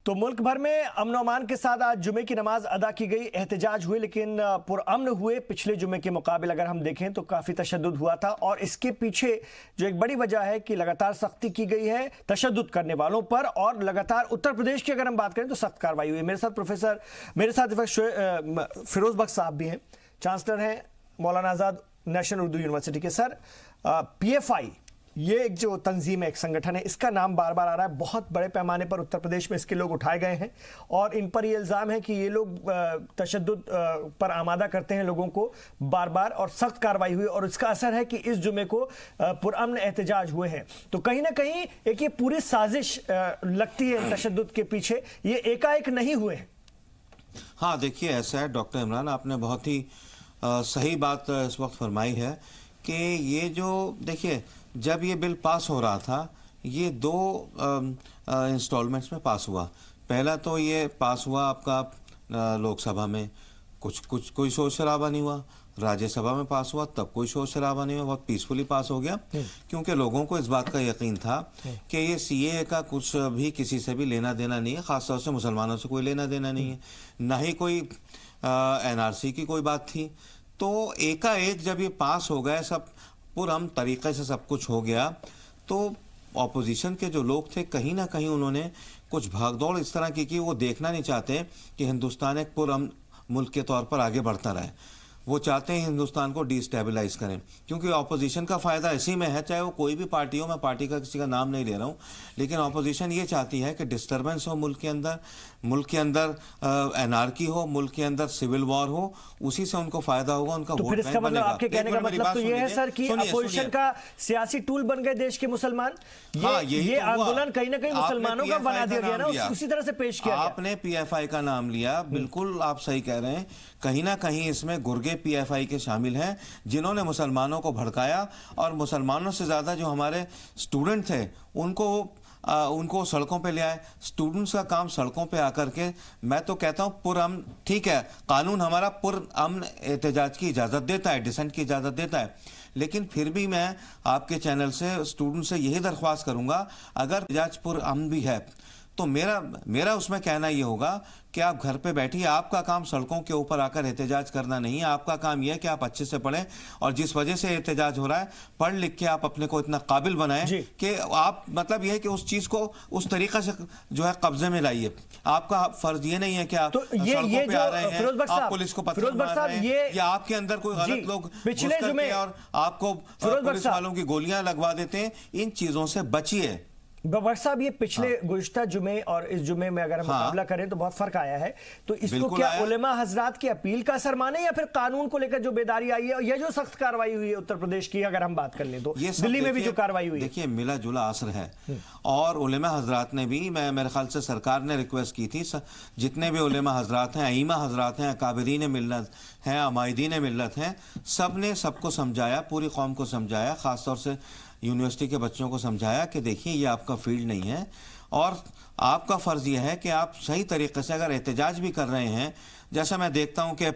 तो मुल्क भर में अमन अमान के साथ आज जुमे की नमाज अदा की गई, एहतजाज हुए लेकिन पुरअमन हुए। पिछले जुमे के मुकाबले अगर हम देखें तो काफ़ी तशद्दुद हुआ था और इसके पीछे जो एक बड़ी वजह है कि लगातार सख्ती की गई है तशद्दुद करने वालों पर और लगातार उत्तर प्रदेश की अगर हम बात करें तो सख्त कार्रवाई हुई। मेरे साथ फिरोज बख्श साहब भी हैं, चांसलर हैं मौलाना आज़ाद नेशनल उर्दू यूनिवर्सिटी के। सर, PFI ये एक जो तंजीम है, एक संगठन है, इसका नाम बार बार आ रहा है। बहुत बड़े पैमाने पर उत्तर प्रदेश में इसके लोग उठाए गए हैं और इन पर ये इल्ज़ाम है कि ये लोग तशद्दुद पर आमादा करते हैं लोगों को बार बार, और सख्त कार्रवाई हुई और इसका असर है कि इस जुमे को पुरअमन एहतजाज हुए हैं। तो कहीं ना कहीं एक ये पूरी साजिश लगती है तशद्दुद के पीछे, ये एकाएक नहीं हुए हैं। हाँ, देखिए ऐसा है डॉक्टर इमरान, आपने बहुत ही सही बात इस वक्त फरमाई है कि ये जो देखिए जब ये बिल पास हो रहा था ये दो इंस्टॉलमेंट्स में पास हुआ। पहला तो ये पास हुआ आपका लोकसभा में, कोई शोर शराबा नहीं हुआ। राज्यसभा में पास हुआ तब कोई शोर शराबा नहीं हुआ, बहुत पीसफुली पास हो गया क्योंकि लोगों को इस बात का यकीन था कि ये CAA का कुछ भी किसी से भी लेना देना नहीं है, खासतौर से मुसलमानों से कोई लेना देना नहीं है, ना ही कोई NRC की कोई बात थी। तो एकाएक जब ये पास हो गए, सब पुरअमन तरीके से सब कुछ हो गया, तो ऑपोजिशन के जो लोग थे कहीं ना कहीं उन्होंने कुछ भागदौड़ इस तरह की कि वो देखना नहीं चाहते कि हिंदुस्तान एक पुरअमन मुल्क के तौर पर आगे बढ़ता रहे। वो चाहते हैं हिंदुस्तान को डिस्टेबलाइज करें, क्योंकि ऑपोजिशन का फ़ायदा इसी में है, चाहे वो कोई भी पार्टी हो। मैं पार्टी का किसी का नाम नहीं ले रहा हूँ, लेकिन ऑपोजिशन ये चाहती है कि डिस्टर्बेंस हो मुल्क के अंदर एनार्की हो, मुल्क के अंदर सिविल वॉर हो, उसी से उनको फ़ायदा होगा, उनका तो फिर इसका मतलब आपके कहने का मतलब तो ये है सर कि अपोजिशन का सियासी टूल बन गए देश के मुसलमान। ये आंदोलन कहीं ना कहीं मुसलमानों का बना दिया गया ना, उसी तरह से पेश किया। आपने PFI का नाम लिया, बिल्कुल आप सही कह रहे हैं। कहीं ना कहीं इसमें गुर्गे PFI के शामिल हैं जिन्होंने मुसलमानों को भड़काया और मुसलमानों से ज़्यादा जो हमारे स्टूडेंट थे उनको सड़कों पे ले आए। स्टूडेंट्स का काम सड़कों पे आकर के, मैं तो कहता हूँ पुरअमन, ठीक है कानून हमारा पुरअमन एहतजाज की इजाज़त देता है, डिसेंट की इजाज़त देता है, लेकिन फिर भी मैं आपके चैनल से स्टूडेंट से यही दरख्वास्त करूँगा, अगर एहतजाज पुरअमन भी है तो मेरा उसमें कहना ये होगा कि आप घर पे बैठिए। आपका काम सड़कों के ऊपर आकर एहतजाज करना नहीं है, आपका काम यह है कि आप अच्छे से पढ़ें और जिस वजह से एहतजाज हो रहा है पढ़ लिख के आप अपने को इतना काबिल बनाएं कि आप मतलब यह है कि उस चीज को उस तरीका से जो है कब्जे में लाइए। आपका फर्ज ये नहीं है कि आप सड़कों पे आ रहे हैं, आप पुलिस को पत्थर मार रहे हैं या आपके अंदर कोई गलत लोग पिछले जुमे और आपको पुलिस वालों की गोलियां लगवा देते हैं। इन चीजों से बचिए। बख्श साहब, ये पिछले गुज़िश्ता जुमे और इस जुमे में अगर हम मुकाबला करें तो बहुत फर्क आया है, तो इसको क्या उलेमा हजरात की अपील का असर माने या फिर कानून को लेकर जो बेदारी आई है या जो सख्त कार्रवाई हुई है उत्तर प्रदेश की अगर हम बात कर लें तो दिल्ली में भी जो कार्रवाई हुई है, देखिए मिला जुला असर है। और उलेमा हजरात ने भी, मेरे ख्याल से सरकार ने रिक्वेस्ट की थी, जितने भी उलेमा हजरात हैं, अईमा हजरात हैं, अकाबरीन मिल्लत हैं, अमायदीन मिल्लत हैं, सब ने सबको समझाया, पूरी कौम को समझाया, ख़ासतौर से यूनिवर्सिटी के बच्चों को समझाया कि देखिए ये आपका फील्ड नहीं है और आपका फ़र्ज़ ये है कि आप सही तरीके से अगर एहतजाज भी कर रहे हैं, जैसा मैं देखता हूँ कि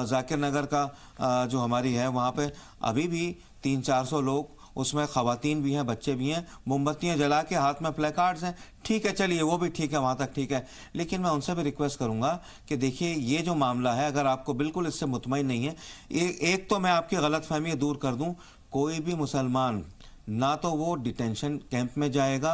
जाकिर नगर का जो हमारी है वहाँ पे अभी भी 300-400 लोग, उसमें ख़वातीन भी हैं, बच्चे भी हैं, मोमबत्तियाँ जला के हाथ में प्लेकार्ड्स हैं। ठीक है, चलिए वो भी ठीक है, वहाँ तक ठीक है, लेकिन मैं उनसे भी रिक्वेस्ट करूँगा कि देखिए ये जो मामला है, अगर आपको बिल्कुल इससे मुतमईन नहीं है, एक तो मैं आपकी गलतफहमी दूर कर दूँ, कोई भी मुसलमान ना तो वो डिटेंशन कैंप में जाएगा,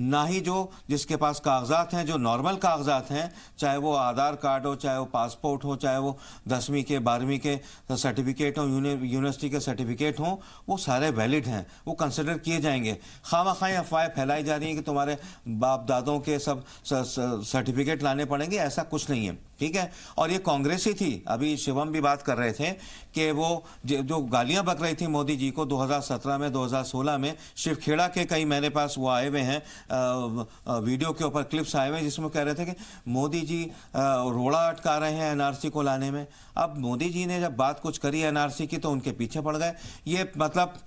ना ही जो जिसके पास कागजात हैं, जो नॉर्मल कागजात हैं, चाहे वो आधार कार्ड हो, चाहे वो पासपोर्ट हो, चाहे वो 10वीं के 12वीं के सर्टिफिकेट हो, यूनिवर्सिटी के सर्टिफिकेट हों, वो सारे वैलिड हैं, वो कंसिडर किए जाएंगे। खामखाई अफवाहें फैलाई जा रही हैं कि तुम्हारे बाप दादों के सब सर्टिफिकेट लाने पड़ेंगे, ऐसा कुछ नहीं है, ठीक है। और ये कांग्रेस ही थी, अभी शिवम भी बात कर रहे थे कि वो जो गालियां बक रही थी मोदी जी को 2017 में, 2016 में, शिवखेड़ा के कई मेरे पास वो आए हुए हैं वीडियो के ऊपर क्लिप्स आए हुए हैं जिसमें कह रहे थे कि मोदी जी रोड़ा अटका रहे हैं NRC को लाने में। अब मोदी जी ने जब बात कुछ करी NRC की तो उनके पीछे पड़ गए। ये मतलब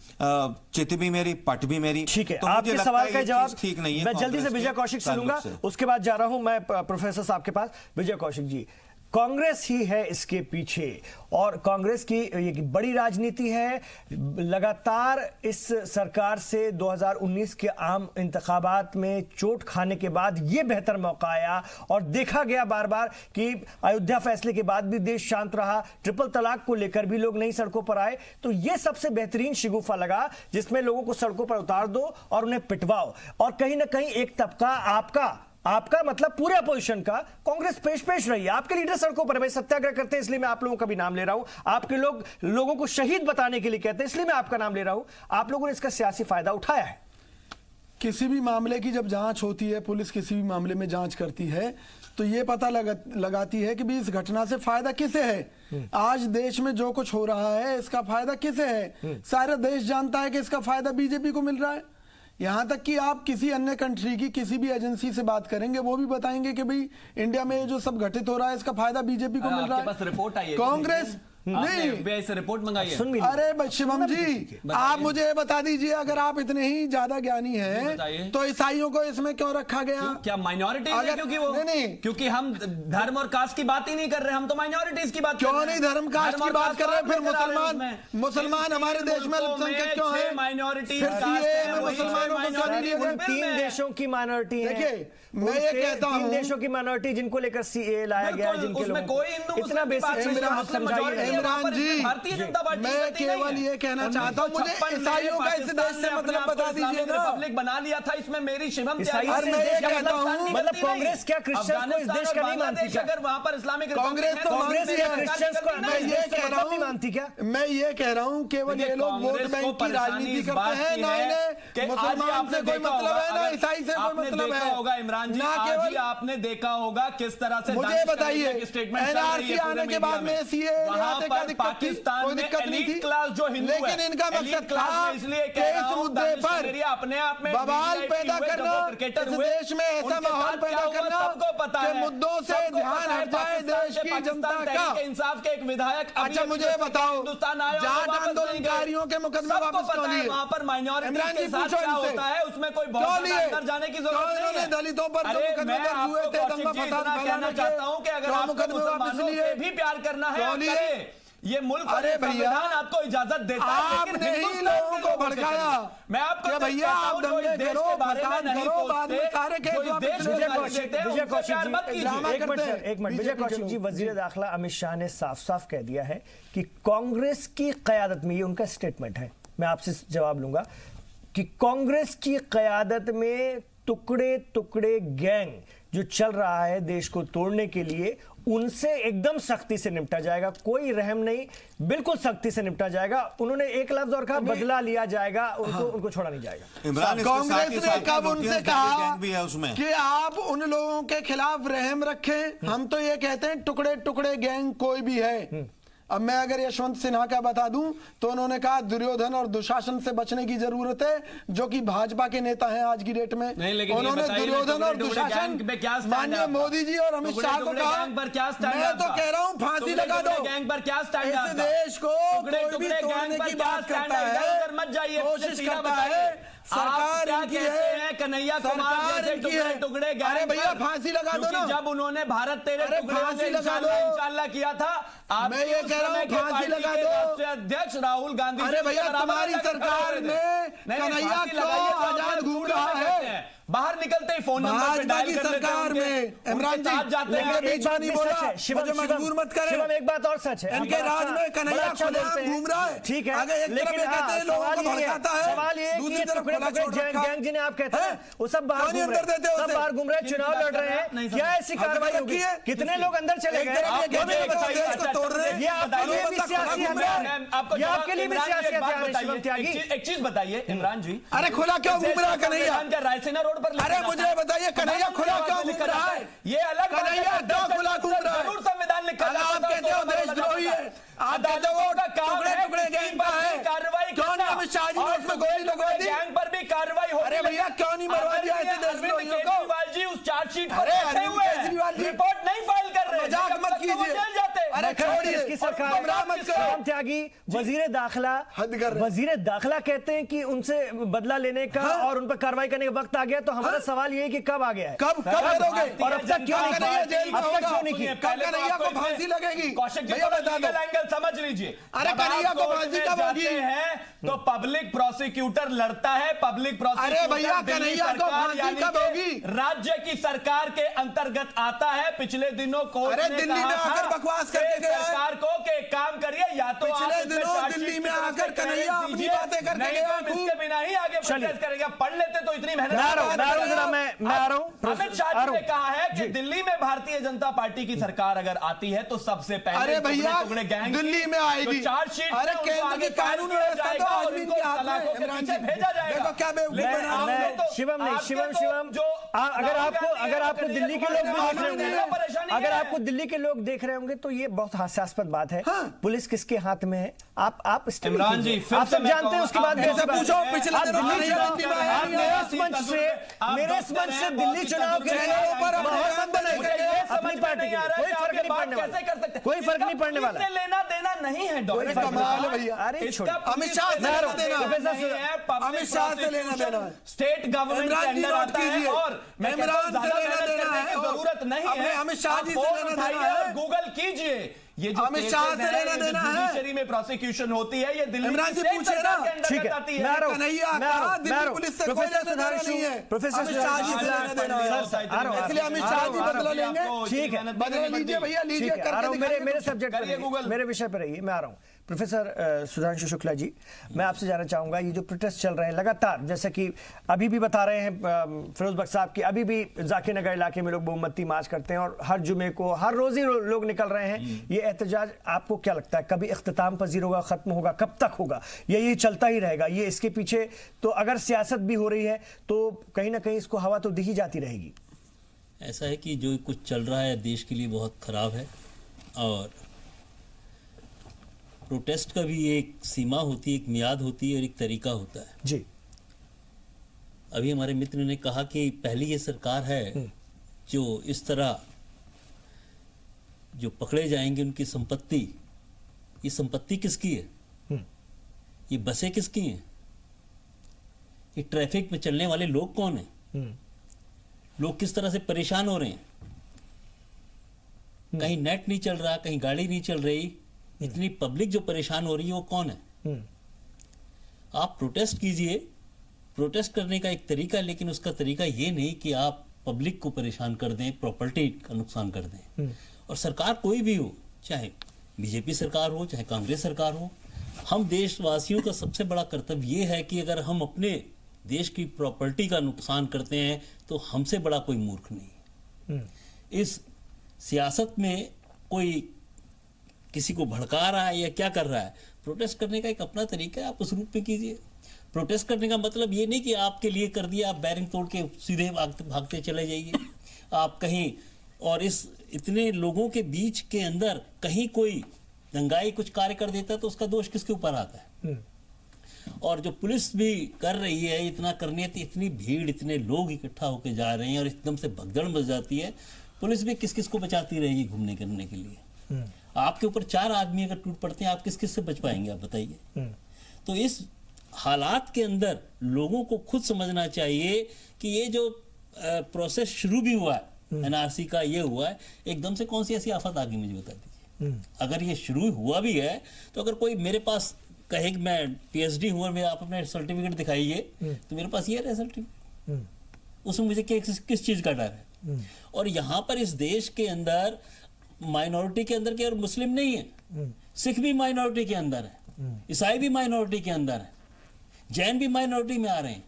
चित भी मेरी पट भी मेरी। ठीक है, तो आपके सवाल का जवाब ठीक नहीं है। मैं जल्दी से विजय कौशिक से लूंगा, उसके बाद जा रहा हूं मैं प्रोफेसर साहब के पास। विजय कौशिक जी, कांग्रेस ही है इसके पीछे और कांग्रेस की ये बड़ी राजनीति है। लगातार इस सरकार से 2019 के आम इंतखाबात में चोट खाने के बाद ये बेहतर मौका आया और देखा गया बार बार कि अयोध्या फैसले के बाद भी देश शांत रहा, ट्रिपल तलाक को लेकर भी लोग नई सड़कों पर आए। तो ये सबसे बेहतरीन शिगुफा लगा जिसमें लोगों को सड़कों पर उतार दो और उन्हें पिटवाओ। और कहीं ना कहीं एक तबका आपका मतलब पूरे अपोजिशन का कांग्रेस पेश रही है। आपके लीडर सड़कों पर भाई सत्याग्रह करते हैं, इसलिए मैं आप लोगों का भी नाम ले रहा हूं। आपके लोगों को शहीद बताने के लिए कहते हैं, इसलिए मैं आपका नाम ले रहा हूं। आप लोगों ने इसका सियासी फायदा उठाया है। किसी भी मामले की जब जांच होती है, पुलिस किसी भी मामले में जांच करती है तो ये पता लगाती है कि भी इस घटना से फायदा किसे है। आज देश में जो कुछ हो रहा है इसका फायदा किसे है। सारा देश जानता है कि इसका फायदा बीजेपी को मिल रहा है। यहां तक कि आप किसी अन्य कंट्री की किसी भी एजेंसी से बात करेंगे, वो भी बताएंगे कि भाई इंडिया में ये जो सब घटित हो रहा है इसका फायदा बीजेपी को मिल रहा है। रिपोर्ट आई है कांग्रेस नहीं, FBI से रिपोर्ट मंगाई है। अरे शिवम जी, आप मुझे बता दीजिए, अगर आप इतने ही ज्यादा ज्ञानी हैं तो ईसाइयों को इसमें क्यों रखा गया? क्या माइनॉरिटी है? क्योंकि वो नहीं, क्योंकि हम धर्म और कास्ट की बात ही नहीं कर रहे, हम तो माइनॉरिटीज की बात क्यों नहीं धर्म कास्ट की बात कर रहे हैं? फिर मुसलमान हमारे देश में अल्पसंख्यक क्यों है? माइनॉरिटी मुसलमानों को क्यों नहीं लिया? 3 देशों की माइनॉरिटी है। देखिए मैं ये कहता हूँ 3 देशों की माइनॉरिटी जिनको लेकर CAA लाया गया है, जिनके उसमें कोई हिंदू इतना बेसिक इमरान जी, भारतीय जनता पार्टी मैं केवल ये कहना चाहता हूँ, मुझे ईसाइयों का इस देश से मतलब बता दीजिए ना। रिपब्लिक बना लिया था, इसमें मेरी शिवम ईसाई और मैं ये कहता हूँ, मतलब कांग्रेस क्या क्रिश्चियंस को इस देश का नहीं मानती क्या? अगर वहां पर इस्लामिक कांग्रेस तो मानती है क्रिश्चियंस को, मैं ये कह रहा नहीं मानती क्या? मैं ये कह रहा हूँ केवल ये लोग वोट बैंक की राजनीति करते हैं। ना इन्हें मुसलमान से कोई मतलब है, ना ईसाई से कोई मतलब है। होगा इमरान जी, ना केवल आपने देखा होगा किस तरह से मुझे बताइए, NRC आने के बाद में CAA आने का दिक्कत थी, कोई दिक्कत नहीं थी, लेकिन इनका मकसद था कि इस मुद्दे पर अपने आप में बवाल पैदा करना, इस देश में ऐसा माहौल पैदा करना कि मुद्दों से ध्यान हट जाए देश की जनता का। इंसाफ के एक विधायक, अच्छा मुझे बताओ, जाट आंदोलनकारियों के मुकदमे वापस क्यों लिए? वहां पर माइनॉरिटी इमरान जी के साथ क्या होता है, उसमें कोई बहुत अंदर जाने की जरूरत नहीं है। दलितों पर जो मुकदमे दर्ज हुए थे दंगा फसाद फैलाने के, चाहता हूं कि अगर आपको मुसलमानों से भी प्यार करना है आप करिए। ये मुल्क और संविधान आपको इजाजत देता है, आपने ही लोगों को भड़काया। मैं आपको भैया आप दंगे करो, फसाद करो, बाद में सारे केस वापस ले जाओ। विजय कौशिक जी, एक मिनट विजय कौशिक जी, वजीर दाखिला अमित शाह ने साफ साफ कह दिया है कि कांग्रेस की क़यादत में, ये उनका स्टेटमेंट है, मैं आपसे जवाब लूंगा कि कांग्रेस की क़यादत में टुकड़े टुकड़े गैंग जो चल रहा है देश को तोड़ने के लिए, उनसे एकदम सख्ती से निपटा जाएगा, कोई रहम नहीं, बिल्कुल सख्ती से निपटा जाएगा। उन्होंने एक लफ्ज और कहा, बदला लिया जाएगा, उनको छोड़ा नहीं जाएगा। इमरान कांग्रेस ने कब उनसे कहा भी है उसमें कि आप उन लोगों के खिलाफ रहम रखें? हम तो ये कहते हैं टुकड़े टुकड़े गैंग कोई भी है। अब मैं अगर यशवंत सिन्हा का बता दूं तो उन्होंने कहा दुर्योधन और दुशासन से बचने की जरूरत है, जो कि भाजपा के नेता हैं आज की डेट में। उन्होंने दुर्योधन और दुशासन माननीय मोदी जी और अमित शाह को कहा। मैं तो कह रहा हूं फांसी लगा दो। गैंग पर क्या स्टैंड? इस देश को कोई भी तोड़ने की बात करता है, मत जाइए, कोशिश करता है। सरकार इनकी है, कन्हैया कुमार जैसे टुकड़े टुकड़े। अरे भैया फांसी लगा दो ना। जब उन्होंने भारत तेरे टुकड़े से इंशाल्लाह किया था, मैं ये कह रहा हूँ फांसी लगा दो। राष्ट्रीय अध्यक्ष राहुल गांधी, अरे भैया तुम्हारी सरकार में कन्हैया क्यों आजाद घूम रहा है? बाहर निकलते ही फोन नंबर पे डायल कर लेते हैं। सरकार में इमरान जी जाते हैं, बीच में नहीं बोला, मुझे मजबूर मत करें। एक बात और सच है, इनके राज में कन्हैया खुलेआम घूम रहा है। ठीक है, अगर एक तरफ ये कहते हैं लोगों को भड़काता है, सवाल ये दूसरी तरफ खुला छोड़ रखा है। गैंग जिन्हें आप कहते हैं वो सब बाहर घूम रहे हैं, सब बाहर घूम रहे हैं, चुनाव लड़ रहे हैं, क्या ऐसी कार्रवाई होगी? कितने लोग अंदर चले गए? तोड़ रहे हैं। ये आपके लिए भी सियासी हथियार है, ये आपके लिए भी सियासी हथियार है शिवम त्यागी। एक चीज बताइए इमरान जी, अरे खुला क्यों घूम रहा है कन्हैया? रायसेना रोड पर, अरे मुझे बताइए कन्हैया खुला क्यों घूम रहा है? ये अलग कन्हैया क्यों खुला घूम रहा है? जरूर संविधान लिखा है। आप कहते हो देशद्रोही है, आप कहते हो टुकड़े टुकड़े गैंग का है, कार्रवाई क्यों नहीं अमित शाह जी ने उसमें गोली लगवा दी? गैंग पर भी कार्रवाई हो। अरे भैया क्यों नहीं मरवा दिया ऐसे देशद्रोहियों को? केजरीवाल जी उस चार्जशीट पर अरे बैठे हुए हैं, केजरीवाल जी रिपोर्ट नहीं फाइल कर रहे, मजाक मत कीजिए। जेल जाते। अरे छोड़िए, की सरकार है। गुमराह मत करो। राम त्यागी वजीर दाखिला कहते हैं कि उनसे बदला लेने का और उन पर कार्रवाई करने का वक्त आ गया। तो हमारा सवाल ये है कि कब आ गया है, कब करोगे? और अब तक क्यों नहीं किया? अब तक क्यों नहीं किया? कब कन्हैया को फांसी लगेगी? कौशिक जी भैया थोड़ा बता दो। लीगल एंगल समझ लीजिए। अरे जब आप कन्हैया को कोर्ट फांसी में कब होगी? जाते हैं तो पब्लिक प्रोसिक्यूटर लड़ता है। पब्लिक प्रोसिक्यूटर अरे भैया, दिल्ली कन्हैया को सरकार फांसी यानी कब कि होगी? राज्य की सरकार के अंतर्गत आता है। पिछले दिनों कोर्ट अरे ने दिल्ली कहा में आकर था बकवास कि करके गया है। सरकार को कि एक काम करिए, या तो आप पिछले इसमें दिनों चार्जशीट दिल्ली में की तरफ आकर से कन्हैया क्लेयरेंस अपनी दीजिए, बातें करके नहीं गया तो हम खूब। इसके बिना ही आगे प्रोटेस्ट करेंगे। पढ़ लेते तो इतनी मेहनत मैं आ रहा हूं जरा, मैं आ रहा हूं। अमित शाह जी ने कहा है कि दिल्ली में भारतीय जनता पार्टी की सरकार अगर आती है तो सबसे पहले अरे भैया, टुकड़े गैंग दिल्ली में आएगी। चार्जशीट अरे केंद्र की कानून व्यवस्था तो आदमी के हाथ में है, इमरान जी। भेजा जाएगा। देखो क्या बेवकूफ बना रहे हो। शिवम नहीं, शिवम अगर आपको दिल्ली के लोग भी देख रहे होंगे, अगर आपको दिल्ली के लोग देख रहे होंगे तो ये बहुत हास्यास्पद बात है। पुलिस किसके हाथ में है? आप इमरान जी, फिर आप से सब मैं जानते हैं। उसके बाद फिर से पूछो, पिछले दिनों मेरे इस मंच से दिल्ली चुनाव के लिए अपनी पार्टी के लिए कोई फर्क नहीं पड़ने वाला। लेना देना नहीं है अरे कमाल है भैया। अरे अमित शाह से लेना देना है। अमित शाह से लेना देना है। स्टेट गवर्नमेंट के इमरान जी अंदर नोट आता है कीजिए। और मैं इमरान कहता हूं, से ज्यादा लेना मेहनत देना करने की है। जरूरत नहीं अपने है। अमित शाह जी से आप फोन लेना उठाइए देना और है। गूगल कीजिए। ये जो अमित शाह केसेस से हैं, लेना ये जो देना है। जुडिशरी में प्रोसिक्यूशन होती है, ये दिल्ली इमरान की जी स्टेट पूछिए सरकार ना। के अंदर ठीक है, आती मैं आ रहा हूं। कन्हैया कहा दिल्ली पुलिस से कोई लेना देना नहीं है। प्रोफेसर अमित शाह जी से लेना देना है। इसलिए अमित शाह जी बदला लेंगे। ठीक है, बदला लीजिए भैया, लीजिए ठीक है, आ रहा हूं। करके मेरे सब्जेक्ट करिए पर गूगल। मेरे विषय पर रहिए। मैं आ रहा हूं। प्रोफेसर सुधांशु शुक्ला जी, मैं आपसे जानना चाहूंगा, ये जो प्रोटेस्ट चल रहे हैं लगातार, जैसे कि अभी भी बता रहे हैं फिरोज बख्श साहब की, अभी भी जाकिर नगर इलाके में लोग बहुमती मार्च करते हैं और हर जुमे को हर रोज ही लोग निकल रहे हैं। ये एहतजाज आपको क्या लगता है कभी इख्तिताम पजीर होगा, खत्म होगा, कब तक होगा? ये चलता ही रहेगा? ये इसके पीछे तो अगर सियासत भी हो रही है तो कहीं ना कहीं इसको हवा तो दी ही जाती रहेगी। ऐसा है कि जो कुछ चल रहा है देश के लिए बहुत खराब है और प्रोटेस्ट का भी एक सीमा होती है, एक मियाद होती है और एक तरीका होता है जी। अभी हमारे मित्र ने कहा कि पहली ये सरकार है जो इस तरह जो पकड़े जाएंगे उनकी संपत्ति, ये संपत्ति किसकी है? ये बसें किसकी हैं? ये ट्रैफिक में चलने वाले लोग कौन हैं? लोग किस तरह से परेशान हो रहे हैं? कहीं नेट नहीं चल रहा, कहीं गाड़ी नहीं चल रही, इतनी पब्लिक जो परेशान हो रही है वो कौन है? आप प्रोटेस्ट कीजिए, प्रोटेस्ट करने का एक तरीका है, लेकिन उसका तरीका ये नहीं कि आप पब्लिक को परेशान कर दें, प्रॉपर्टी का नुकसान कर दें। और सरकार कोई भी हो, चाहे बीजेपी सरकार हो चाहे कांग्रेस सरकार हो, हम देशवासियों का सबसे बड़ा कर्तव्य ये है कि अगर हम अपने देश की प्रॉपर्टी का नुकसान करते हैं तो हमसे बड़ा कोई मूर्ख नहीं। इस सियासत में कोई किसी को भड़का रहा है या क्या कर रहा है, प्रोटेस्ट करने का एक अपना तरीका है, आप उस रूप में कीजिए। प्रोटेस्ट करने का मतलब ये नहीं कि आपके लिए कर दिया, आप बैरिंग तोड़ के सीधे भागते चले जाइए आप कहीं, और इस इतने लोगों के बीच के अंदर कहीं कोई दंगाई कुछ कार्य कर देता तो उसका दोष किसके ऊपर आता है? और जो पुलिस भी कर रही है, इतना करने, इतनी भीड़, इतने लोग इकट्ठा होकर जा रहे हैं और एकदम से भगदड़ मच जाती है, पुलिस भी किस किस को बचाती रहेगी घूमने करने के लिए? आपके ऊपर 4 आदमी अगर टूट पड़ते हैं, आप किस किस से बच पाएंगे? आप बताइए। तो इस हालात के अंदर लोगों को खुद समझना चाहिए कि ये जो प्रोसेस शुरू भी हुआ है एनआरसी का, ये हुआ है, एकदम से कौन सी ऐसी आफत आ गई मुझे बता दीजिए। अगर ये शुरू हुआ भी है तो अगर कोई मेरे पास कहे कि मैं पीएचडी हूँ और मैं, आप अपने सर्टिफिकेट दिखाइए, तो मेरे पास ये है सर्टिफिकेट, उसमें मुझे किस चीज का डर है? और यहाँ पर इस देश के अंदर माइनॉरिटी के अंदर के और मुस्लिम नहीं है, सिख भी माइनॉरिटी के अंदर है, ईसाई भी माइनॉरिटी के अंदर है, जैन भी माइनॉरिटी में आ रहे हैं।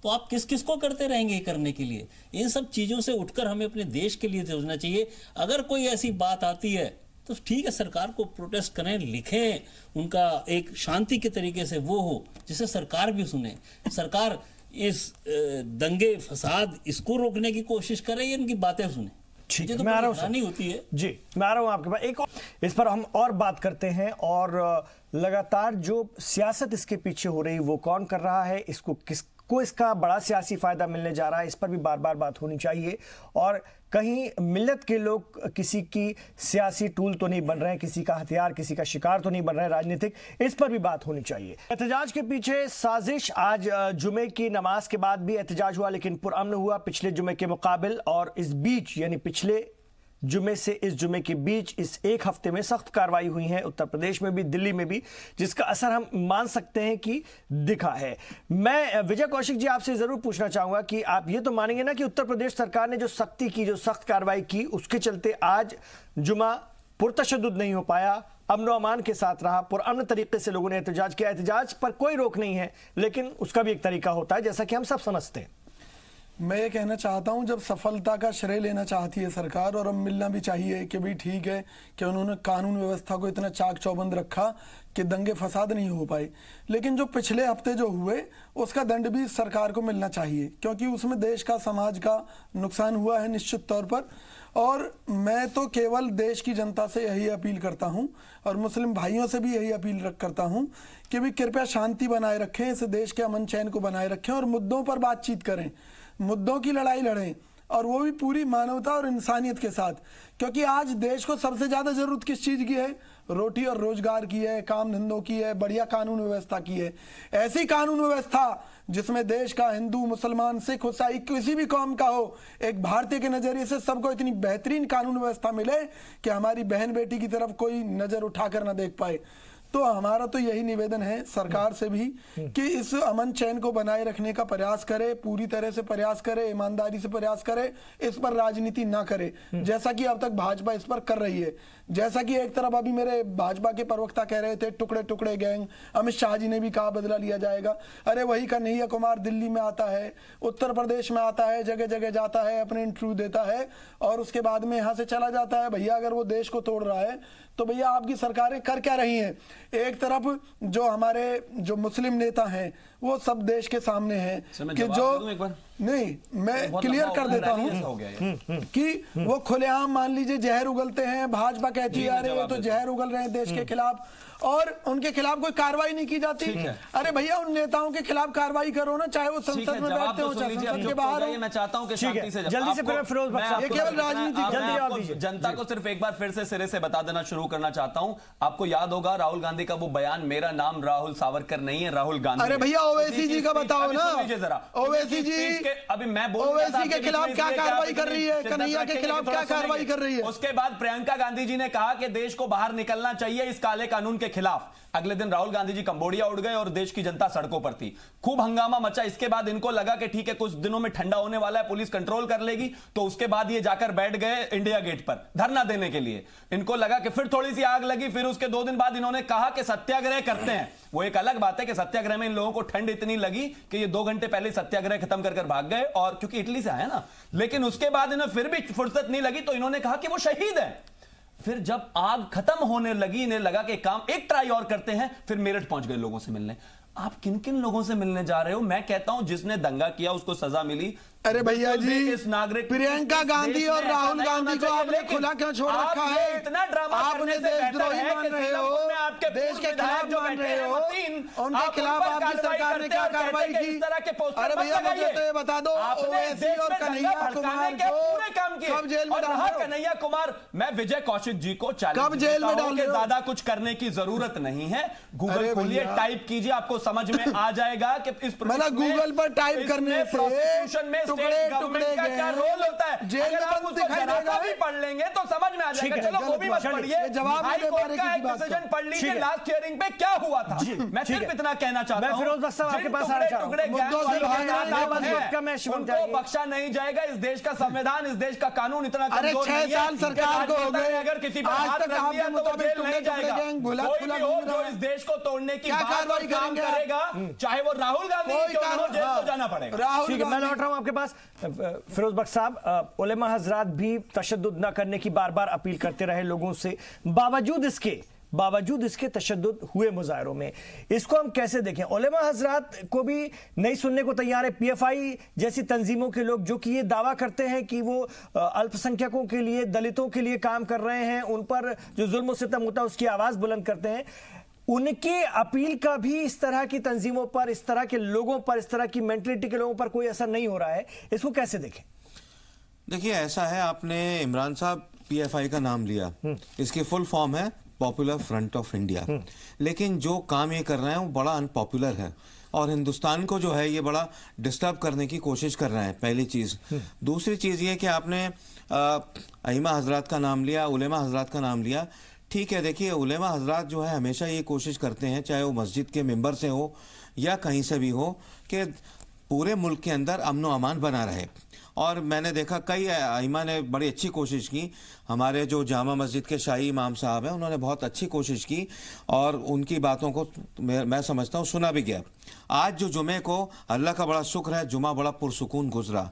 तो आप किस किस को करते रहेंगे करने के लिए? इन सब चीजों से उठकर हमें अपने देश के लिए सोचना चाहिए। अगर कोई ऐसी बात आती है तो ठीक है, सरकार को प्रोटेस्ट करें, लिखें, उनका एक शांति के तरीके से वो हो जिसे सरकार भी सुने। सरकार इस दंगे फसाद इसको रोकने की कोशिश करे या इनकी बातें सुने? ठीक है, तो मैं आ रहा हूं नहीं होती है जी। मैं आ रहा हूं आपके पास, एक इस पर हम और बात करते हैं। और लगातार जो सियासत इसके पीछे हो रही, वो कौन कर रहा है, इसको किसको इसका बड़ा सियासी फायदा मिलने जा रहा है, इस पर भी बार बार बात होनी चाहिए। और कहीं मिल्लत के लोग किसी की सियासी टूल तो नहीं बन रहे हैं, किसी का हथियार, किसी का शिकार तो नहीं बन रहे हैं राजनीतिक, इस पर भी बात होनी चाहिए। एहतजाज के पीछे साजिश, आज जुमे की नमाज के बाद भी एहतजाज हुआ लेकिन पुरअमन हुआ पिछले जुमे के मुकाबिल, और इस बीच यानी पिछले जुमे से इस जुमे के बीच इस एक हफ्ते में सख्त कार्रवाई हुई है उत्तर प्रदेश में भी, दिल्ली में भी, जिसका असर हम मान सकते हैं कि दिखा है। मैं विजय कौशिक जी आपसे जरूर पूछना चाहूंगा कि आप ये तो मानेंगे ना कि उत्तर प्रदेश सरकार ने जो सख्ती की, जो सख्त कार्रवाई की, उसके चलते आज जुमा पुरतशद्दुद नहीं हो पाया, अमन व अमान के साथ रहा, पुरअमन तरीके से लोगों ने एहतजाज किया। एहतजाज पर कोई रोक नहीं है लेकिन उसका भी एक तरीका होता है, जैसा कि हम सब समझते हैं। मैं ये कहना चाहता हूं, जब सफलता का श्रेय लेना चाहती है सरकार, और अब मिलना भी चाहिए कि भाई ठीक है कि उन्होंने कानून व्यवस्था को इतना चाक चौबंद रखा कि दंगे फसाद नहीं हो पाए, लेकिन जो पिछले हफ्ते जो हुए उसका दंड भी सरकार को मिलना चाहिए, क्योंकि उसमें देश का, समाज का नुकसान हुआ है निश्चित तौर पर। और मैं तो केवल देश की जनता से यही अपील करता हूं और मुस्लिम भाइयों से भी यही अपील करता हूं कि भी कृपया शांति बनाए रखें, इस देश के अमन चैन को बनाए रखें और मुद्दों पर बातचीत करें, मुद्दों की लड़ाई लड़ें, और वो भी पूरी मानवता और इंसानियत के साथ। क्योंकि आज देश को सबसे ज्यादा जरूरत किस चीज की है? रोटी और रोजगार की है, काम धंधों की है, बढ़िया कानून व्यवस्था की है। ऐसी कानून व्यवस्था जिसमें देश का हिंदू, मुसलमान, सिख, ईसाई, किसी भी कौम का हो, एक भारतीय के नजरिए से सबको इतनी बेहतरीन कानून व्यवस्था मिले कि हमारी बहन बेटी की तरफ कोई नजर उठाकर ना देख पाए। तो हमारा तो यही निवेदन है सरकार से भी कि इस अमन चैन को बनाए रखने का प्रयास करे, पूरी तरह से प्रयास करे, ईमानदारी से प्रयास करे, इस पर राजनीति ना करे जैसा कि अब तक भाजपा इस पर कर रही है। जैसा कि एक तरफ अभी मेरे भाजपा के प्रवक्ता कह रहे थे टुकड़े टुकड़े गैंग, अमित शाह जी ने भी कहा बदला लिया जाएगा। अरे वही कन्हैया कुमार दिल्ली में आता है, उत्तर प्रदेश में आता है, जगह जगह जाता है, अपने इंटरव्यू देता है और उसके बाद में यहाँ से चला जाता है। भैया अगर वो देश को तोड़ रहा है तो भैया आपकी सरकारें कर क्या रही हैं? एक तरफ जो हमारे जो मुस्लिम नेता हैं वो सब देश के सामने हैं कि जो नहीं, मैं क्लियर कर देता हूं कि वो खुलेआम मान लीजिए जहर उगलते हैं, भाजपा कहती आ रही है तो जहर उगल रहे हैं देश के खिलाफ और उनके खिलाफ कोई कार्रवाई नहीं की जाती। अरे भैया उन नेताओं के खिलाफ कार्रवाई करो ना, चाहे वो संसद में बैठते हो चाहे संसद के बाहर हो। मैं चाहता हूं कि शांति से जल्दी से फिरोज भट्ट साहब, ये केवल राजनीति, जनता को सिर्फ एक बार फिर से सिरे से बता देना शुरू करना चाहता हूं। आपको याद होगा राहुल गांधी का वो बयान, मेरा नाम राहुल सावरकर नहीं है राहुल गांधी। अरे भैया ओवैसी जी का बताओ ना, ओवैसी जी अभी मैं ओवैसी के खिलाफ क्या कार्रवाई कर रही है, कन्हैया के खिलाफ क्या कार्रवाई कर रही है? उसके बाद प्रियंका गांधी जी ने कहा कि देश को बाहर निकलना चाहिए इस काले कानून के खिलाफ। अगले दिन राहुल गांधी जी कंबोडिया उड़ गए और देश की जनता सड़कों पर थी, खूब हंगामा मचा। इसके बाद इनको लगा कि ठीक है कुछ दिनों में ठंडा होने वाला है, पुलिस कंट्रोल कर लेगी, तो उसके बाद ये जाकर बैठ गए इंडिया गेट पर धरना देने के लिए। इनको लगा कि फिर थोड़ी सी आग लगी, फिर उसके 2 दिन बाद इन्होंने कहा कि सत्याग्रह करते हैं। वो एक अलग बात है कि सत्याग्रह में इन लोगों को ठंड इतनी लगी कि ये 2 घंटे पहले सत्याग्रह खत्म कर भाग गए, और क्योंकि इटली से आया ना। लेकिन उसके बाद इन्हें फिर भी फुर्सत नहीं लगी तो इन्होंने कहा कि वो शहीद है। फिर जब आग खत्म होने लगी, इन्हें लगा कि काम एक ट्राई और करते हैं, फिर मेरठ पहुंच गए लोगों से मिलने। आप किन किन लोगों से मिलने जा रहे हो? मैं कहता हूं जिसने दंगा किया उसको सजा मिली। अरे भैया जी, इस नागरिक प्रियंका गांधी और राहुल गांधी को आपने खुला क्यों छोड़ रखा है? इतना ड्रामा आपने देशद्रोही मान रहे हो, देश के खिलाफ मान रहे हो, उनके खिलाफ आपकी सरकार ने क्या कार्रवाई की? अरे भैया मुझे तो ये बता दो, ओवैसी और कन्हैया कुमार को कब जेल में डाला? कन्हैया कुमार, मैं विजय कौशिक जी को कब जेल में डाल? ज्यादा कुछ करने की जरूरत नहीं है, गूगल खोलिए, टाइप कीजिए, आपको समझ में आ जाएगा कि इस गूगल पर टाइप करने प्रोसिक्यूशन में टुकड़े का क्या रोल होता है। अगर आप उसको जरा भी पढ़ लेंगे तो समझ में आ जाएगा। चलो वो भी मत पढ़िए, जवाब हाई कोर्ट का एक डिसीजन पढ़ लीजिए लास्ट हियरिंग पे क्या हुआ था। मैं सिर्फ इतना कहना चाहता हूं, मैं फिरोज भट्ट साहब आपके पास आना चाहता हूं। उनको बख्शा नहीं जाएगा। इस देश का संविधान, इस देश का कानून इतना कमजोर नहीं है। 6 साल सरकार को हो गए, अगर किसी पर हाथ रख दिया तो वो जेल नहीं जाएगा। कोई भी हो जो इस देश को तोड़ने की कार्रवाई काम करेगा, चाहे वो राहुल गांधी क्यों हो, जेल तो जाना पड़ेगा। ठीक है, मैं लौट रहा हूं आपके पास। फिरोज भट्ट साहब, उलेमा हजरात भी तशद्दुद न करने की बार बार अपील करते रहे लोगों से, बावजूद इसके तशद्दुद हुए मुजाहरों में। इसको हम कैसे देखें? उलेमा हजरात को भी नहीं सुनने को तैयार है। पीएफआई जैसी तंजीमों के लोग जो कि ये दावा करते हैं कि वो अल्पसंख्यकों के लिए, दलितों के लिए काम कर रहे हैं, उन पर जो जुल्म सितम होता है उसकी आवाज बुलंद करते हैं। उनके अपील का भी इस तरह की तंजीमों पर, इस तरह के लोगों पर, इस तरह की मेंटलिटी के लोगों पर कोई असर नहीं हो रहा है, इसको कैसे देखें? देखिए, ऐसा है, आपने इमरान साहब पीएफआई का नाम लिया, इसकी फुल फॉर्म है पॉपुलर फ्रंट ऑफ इंडिया, लेकिन जो काम ये कर रहे हैं वो बड़ा अनपॉपुलर है और हिंदुस्तान को जो है ये बड़ा डिस्टर्ब करने की कोशिश कर रहे हैं, पहली चीज़। दूसरी चीज़ ये कि आपने अइमा हजरात का नाम लिया, उलेमा हजरात का नाम लिया। ठीक है, देखिए, उलेमा हजरात जो है हमेशा ये कोशिश करते हैं, चाहे वो मस्जिद के मेंबर से हो या कहीं से भी हो, कि पूरे मुल्क के अंदर अमन व अमान बना रहे। और मैंने देखा कई अइमा ने बड़ी अच्छी कोशिश की। हमारे जो जामा मस्जिद के शाही इमाम साहब हैं, उन्होंने बहुत अच्छी कोशिश की और उनकी बातों को मैं समझता हूँ सुना भी गया। आज जो जुमे को, अल्लाह का बड़ा शुक्र है, जुमा बड़ा पुरसुकून गुजरा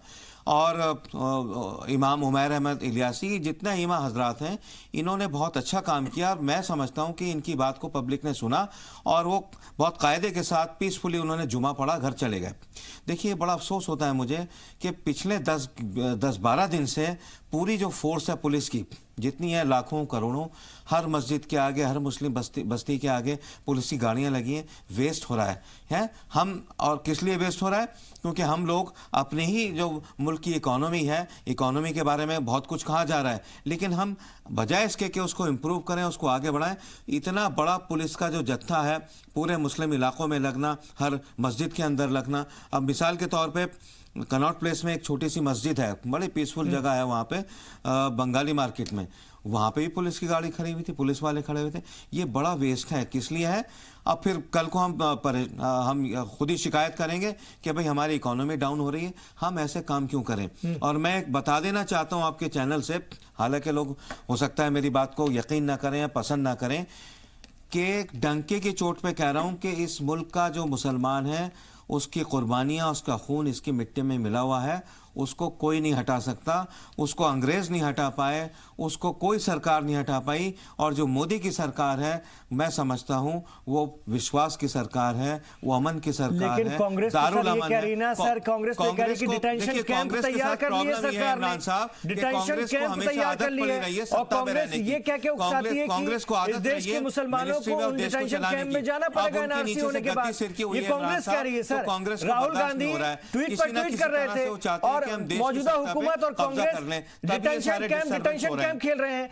और इमाम उमैर अहमद इलियासी, जितने इमा हजरात हैं, इन्होंने बहुत अच्छा काम किया और मैं समझता हूं कि इनकी बात को पब्लिक ने सुना और वो बहुत कायदे के साथ पीसफुली उन्होंने जुमा पढ़ा, घर चले गए। देखिए, बड़ा अफसोस होता है मुझे कि पिछले 10-12 दिन से पूरी जो फोर्स है पुलिस की, जितनी है लाखों करोड़ों, हर मस्जिद के आगे, हर मुस्लिम बस्ती के आगे पुलिस की गाड़ियां लगी हैं, वेस्ट हो रहा है हम। और किस लिए वेस्ट हो रहा है? क्योंकि हम लोग अपने ही जो मुल्क की इकोनॉमी है, इकोनॉमी के बारे में बहुत कुछ कहा जा रहा है, लेकिन हम बजाय इसके कि उसको इम्प्रूव करें, उसको आगे बढ़ाएं, इतना बड़ा पुलिस का जो जत्था है पूरे मुस्लिम इलाकों में लगना, हर मस्जिद के अंदर लगना। अब मिसाल के तौर पे कनॉट प्लेस में एक छोटी सी मस्जिद है, बड़ी पीसफुल जगह है वहाँ पे, बंगाली मार्केट में, वहाँ पे भी पुलिस की गाड़ी खड़ी हुई थी, पुलिस वाले खड़े हुए थे। ये बड़ा वेस्ट है। किस लिए है? अब फिर कल को हम खुद ही शिकायत करेंगे कि भाई हमारी इकोनॉमी डाउन हो रही है, हम ऐसे काम क्यों करें? और मैं बता देना चाहता हूँ आपके चैनल से, हालांकि लोग हो सकता है मेरी बात को यकीन ना करें या पसंद ना करें, कि डंके की चोट पे कह रहा हूँ कि इस मुल्क का जो मुसलमान है, उसकी कुर्बानियाँ, उसका खून इसकी मिट्टी में मिला हुआ है, उसको कोई नहीं हटा सकता, उसको अंग्रेज़ नहीं हटा पाए, उसको कोई सरकार नहीं हटा पाई। और जो मोदी की सरकार है, मैं समझता हूँ वो विश्वास की सरकार है, वो अमन की सरकार लेकिन है, कांग्रेस दारुल अमन कह रही ना सर, कांग्रेस ने कह रही कि डिटेंशन कैंप तैयार कर लिए सरकार ने, डिटेंशन कैंप तैयार कर लिए, और कांग्रेस ये कह के उकसाती है कि इस देश के मुसलमानों को उन डिटेंशन कैंप में जाना पड़ेगा एनआरसी होने के बाद। ये कांग्रेस कह रही है सर। राहुल गांधी ट्वीट पर ट्वीट कर रहे थे और मौजूदा हुकूमत और कांग्रेस डिटेंशन कैंप खेल रहे हैं।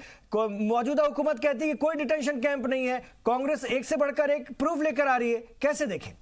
मौजूदा हुकूमत कहती है कि कोई डिटेंशन कैंप नहीं है, कांग्रेस एक से बढ़कर एक प्रूफ लेकर आ रही है। कैसे देखें?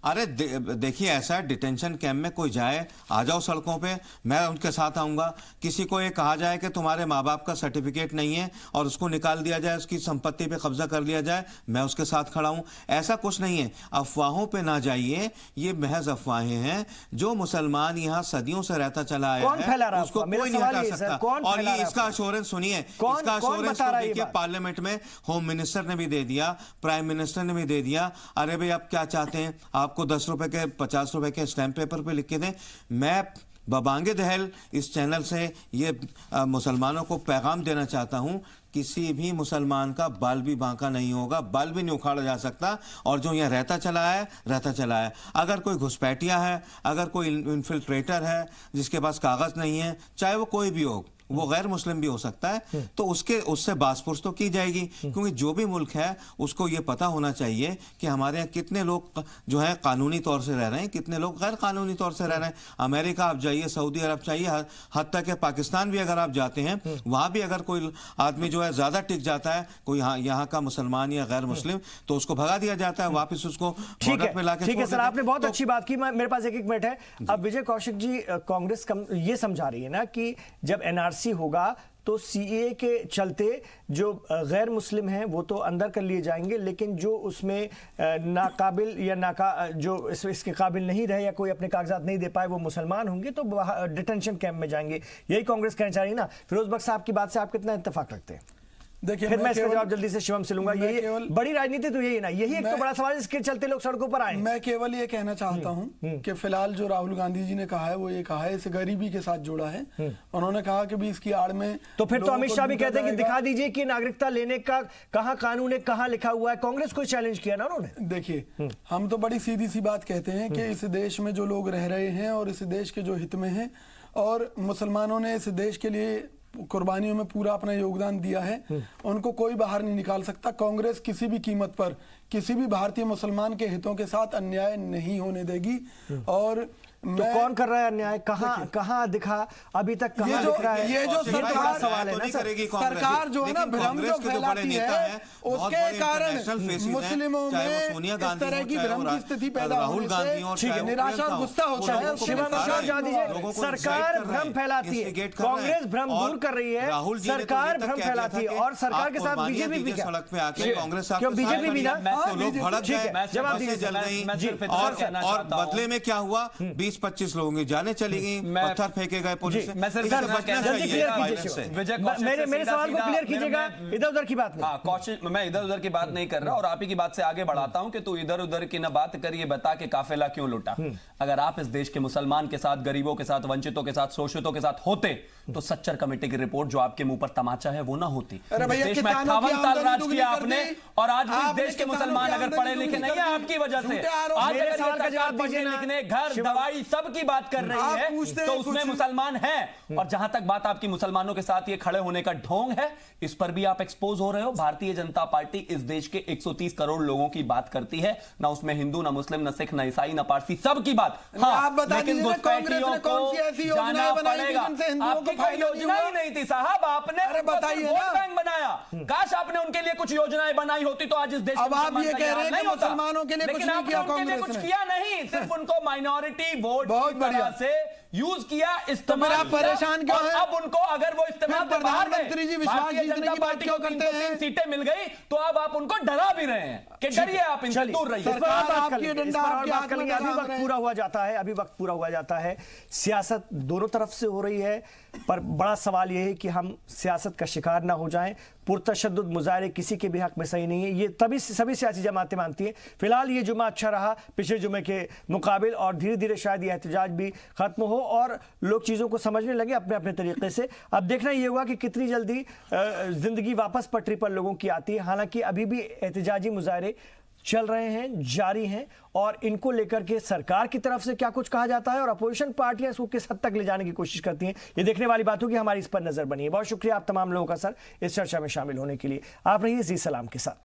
अरे देखिए, ऐसा है, डिटेंशन कैंप में कोई जाए, आ जाओ सड़कों पे, मैं उनके साथ आऊंगा। किसी को ये कहा जाए कि तुम्हारे माँ बाप का सर्टिफिकेट नहीं है और उसको निकाल दिया जाए, उसकी संपत्ति पे कब्जा कर लिया जाए, मैं उसके साथ खड़ा हूं। ऐसा कुछ नहीं है। अफवाहों पे ना जाइए, ये महज अफवाहें हैं। जो मुसलमान यहाँ सदियों से रहता चला आया है, उसको कोई नहीं हटा सकता। और ये इसका अश्योरेंस सुनिए, इसका अश्योरेंस तो देखिए पार्लियामेंट में होम मिनिस्टर ने भी दे दिया, प्राइम मिनिस्टर ने भी दे दिया। अरे भाई, आप क्या चाहते हैं? आपको 10 रुपए के, 50 रुपए के स्टैंप पेपर पे लिख के दें। मैं बबांगे दहल इस चैनल से ये मुसलमानों को पैगाम देना चाहता हूं, किसी भी मुसलमान का बाल भी बांका नहीं होगा, बाल भी नहीं उखाड़ा जा सकता। और जो यहाँ रहता चला है, अगर कोई घुसपैठिया है, अगर कोई इन्फिल्ट्रेटर है जिसके पास कागज नहीं है, चाहे वो कोई भी हो, वो गैर मुस्लिम भी हो सकता है, तो उससे बासपुर्स तो की जाएगी। क्योंकि जो भी मुल्क है उसको ये पता होना चाहिए कि हमारे यहाँ कितने लोग जो है कानूनी तौर से रह रहे हैं, कितने लोग गैर कानूनी तौर से रह रहे हैं। अमेरिका आप जाइए, सऊदी अरब चाहिए, हद तक पाकिस्तान भी अगर आप जाते हैं, वहां भी अगर कोई आदमी जो है ज्यादा टिक जाता है, कोई यहाँ का मुसलमान या गैर मुस्लिम, तो उसको भगा दिया जाता है, वापिस उसको बॉर्डर पे लाके। ठीक है सर, आपने बहुत अच्छी बात की। मेरे पास एक मिनट है। अब विजय कौशिक जी, कांग्रेस ये समझा रही है ना कि जब एनआरसी होगा तो सीए के चलते जो गैर मुस्लिम हैं वो तो अंदर कर लिए जाएंगे, लेकिन जो उसमें नाकाबिल या जो इसके काबिल नहीं रहे या कोई अपने कागजात नहीं दे पाए, वो मुसलमान होंगे तो डिटेंशन कैंप में जाएंगे। यही कांग्रेस कहना चाह रही है ना। फिरोज बख्श साहब की बात से आप कितना इत्तेफाक रखते हैं? देखिए, फिर मैं इसका जवाब जल्दी से शिवम से लूंगा। यही बड़ी राजनीति तो यही है ना, यही एक तो बड़ा सवाल इसके चलते लोग सड़कों पर आए। मैं केवल ये कहना चाहता हूं कि फिलहाल जो राहुल गांधी जी ने कहा है वो ये कहा है, इसे गरीबी के साथ जोड़ा है। उन्होंने कहा कि भी इसकी आड़ में तो फिर तो अमित शाह भी कहते हैं कि दिखा दीजिए कि नागरिकता लेने का कहां कानून है, कहां लिखा हुआ है। कांग्रेस को चैलेंज किया ना उन्होंने। देखिए, हम तो बड़ी सीधी सी बात कहते हैं कि इस देश में जो लोग रह रहे हैं और इस देश के जो हित में हैं, और मुसलमानों ने इस देश के लिए कुर्बानियों में पूरा अपना योगदान दिया है, उनको कोई बाहर नहीं निकाल सकता। कांग्रेस किसी भी कीमत पर किसी भी भारतीय मुसलमान के हितों के साथ अन्याय नहीं होने देगी। और तो कौन कर रहा है अन्याय? कहाँ दिखा अभी तक? कहाँ दिख रहा है? ये जो सरकार सवाल है ना सर, सरकार जो है ना भ्रम जो फैलाती है, उसके कारण मुस्लिमों में इस तरह की भ्रम की स्थिति पैदा होने से निराशा और गुस्सा होता है। सरकार भ्रम फैलाती है, कांग्रेस भ्रम दूर कर रही है, सरकार भ्रम फैलाती है, और सरकार के साथ बीजेपी भी क्या? सड़क पे आके कांग्रेस क्यों बीजेपी भी ना? तो लोग भड़क गए, बसें जल गई, और बदले में क्या हुआ? 20-25 लोगों की जानें चली गई, पत्थर फेंके गए पुलिस से। मेरे सवाल को क्लियर कीजिएगा, इधर उधर की बात नहीं। कौशिक, मैं इधर उधर की बात नहीं कर रहा, और आप ही की बात से आगे बढ़ाता हूं कि तू इधर उधर की ना बात करिए, बता के काफिला क्यों लुटा। अगर आप इस देश के मुसलमान के साथ, गरीबों के साथ, वंचितों के साथ, शोषितों के साथ होते तो सच्चर कमेटी की रिपोर्ट जो आपके मुंह पर तमाचा है वो ना होती। देश में 58 साल राज किया आपने, और आज भी इस देश के मुसलमान अगर पढ़े लिखे नहीं है आपकी वजह से। आज अगर सरकार पढ़ने लिखने, घर, दवाई सब की बात कर रही है तो उसमें मुसलमान है। और जहां तक बात आपकी मुसलमानों के साथ ये खड़े होने का ढोंग है, इस पर भी आप एक्सपोज हो रहे हो। भारतीय जनता पार्टी इस देश के 130 करोड़ लोगों की बात करती है, ना उसमें हिंदू, ना मुस्लिम, ना सिख, ना ईसाई, ना पारसी, सब की बात। आप बता दीजिए घुसपैठियों को जाना पड़ेगा। आपकी कोई योजना ही नहीं थी साहब, आपने बताइए वोट बैंक बनाया। काश आपने उनके लिए कुछ योजनाएं बनाई होती तो आज इस देश अब आप ये कह रहे हैं कि मुसलमानों के लिए कुछ नहीं किया कांग्रेस ने। कुछ किया नहीं, सिर्फ उनको माइनॉरिटी वोट बहुत की बढ़िया तरह से यूज किया, इस्तेमाल आप परेशान क्यों हैं? अब उनको अगर वो इस्तेमाल से बाहर गए, प्रधानमंत्री जी विश्वास जीतने की बात क्यों करते हैं? सीटें मिल गई तो अब आप उनको डरा भी रहे हैं कि डरिए आप इनसे दूर रहिए। सरकार आपकी डंडा आपके हाथ में अभी वक्त पूरा हुआ जाता है, अभी वक्त पूरा हुआ जाता है। सियासत दोनों तरफ से हो रही है, पर बड़ा सवाल यह है कि हम सियासत का शिकार ना हो जाएं। पुरतशद्दुद मुजाहरे किसी के भी हक में सही नहीं है, ये तभी सभी सियासी जमातें मानती हैं। फिलहाल ये जुमा अच्छा रहा पिछले जुमे के मुकाबिल, और धीरे धीरे शायद ये एहतजाज भी खत्म हो और लोग चीज़ों को समझने लगे अपने अपने तरीके से। अब देखना ये होगा कि कितनी जल्दी जिंदगी वापस पटरी पर लोगों की आती है। हालांकि अभी भी एहतजाजी मुजाहरे चल रहे हैं, जारी हैं, और इनको लेकर के सरकार की तरफ से क्या कुछ कहा जाता है और अपोजिशन पार्टियां इसको किस हद तक ले जाने की कोशिश करती हैं, ये देखने वाली बात होगी। हमारी इस पर नजर बनी है। बहुत शुक्रिया आप तमाम लोगों का सर इस चर्चा में शामिल होने के लिए। आप रहिए जी सलाम के साथ।